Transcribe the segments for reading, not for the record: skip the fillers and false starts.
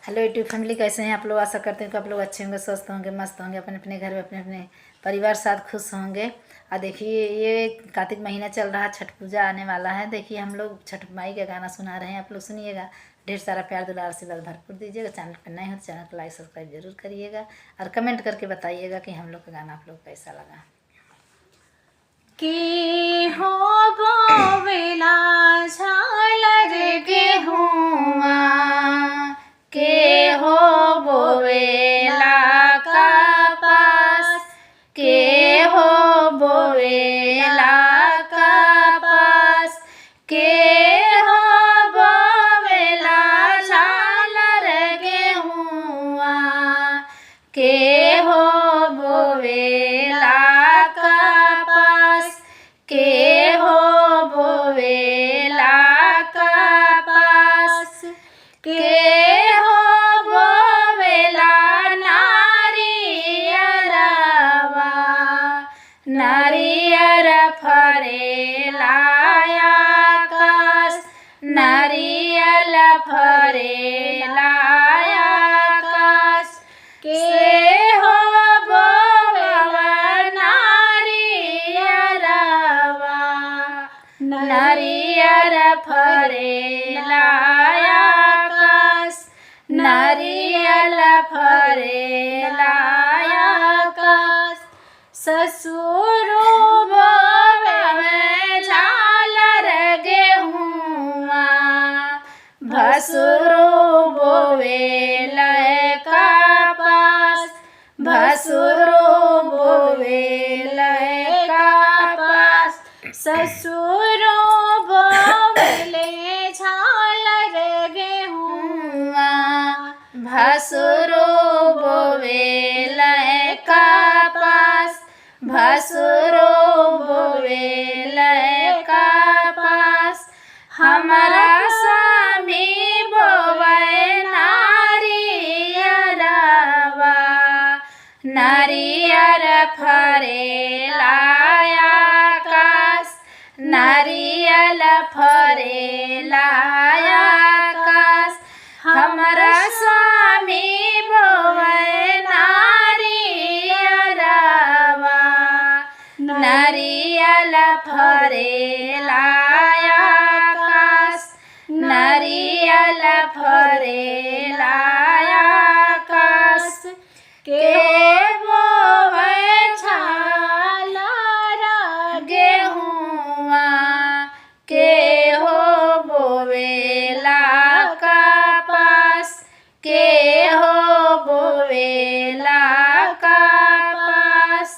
Hello YouTube family, कैसे हैं आप लोग। आशा करते हैं कि आप लोग अच्छे होंगे, स्वस्थ होंगे, मस्त होंगे, अपने अपने घर में अपने अपने परिवार साथ खुश होंगे। और देखिए ये कार्तिक महीना चल रहा है, छठ पूजा आने वाला है। देखिए हम लोग छठ माई का गाना सुना रहे हैं, आप लोग सुनिएगा। ढेर सारा प्यार दुलार आशीर्वाद भरपूर दीजिएगा। चैनल पर नए हो तो चैनल को लाइक सब्सक्राइब जरूर करिएगा और कमेंट करके बताइएगा कि हम लोग का गाना आप लोग को कैसा लगा। के हो बोवेला झालर गेहुआ, के हो बोवेला कपास, के हो बोवेला कपास, के हो बोवेला झालर गेहुआ, के हो बोवेला कपास, के हो बोवेला कपास, के हो बोवेला नारियरवा, नारियर फरेला आकाश, नारियल फरेला आकाश, के हो बोवेला नारियरवा, नारियर फरेला आकाश, नारियल फरेला आकाश, ससुरो बोवे झालर गेहुआ, भसुरो बोवेल कपास, भसुरो बोवेल कपास, ससुरो बोवेले झालर गेहुआ, भसुरो बोवेल कपास, भसुरो बोवेल कपास, हमारा स्वामी बोवे नारियरवा, नारियर फरेला आकाश, नारियल फरेला आकाश, हमारा स्वामी बोवे नारियरवा, नारियल फरेला आकाश, नारियल फरेला आकाश, के बोवे झालर गेहुआ, के हो बोवेला कपास, के हो बोवेला कपास,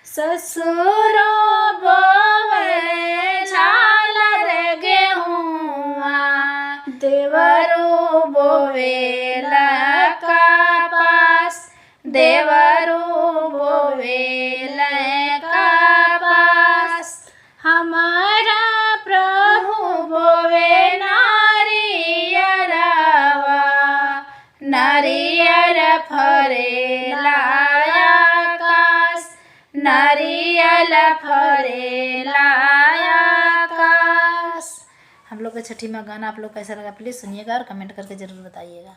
ससुरो बोवे झालर गेहुआ, देवरो बोवेल कपास, देवरो बोवेल कपास, हमारा प्रभु बोवे नारियरवा, नारियर फरेला आकाश, नारियल फरेला आकाश। हम लोग का छठी माँ गाना आप लोग कैसा लगा प्लीज़ सुनिएगा और कमेंट करके ज़रूर बताइएगा।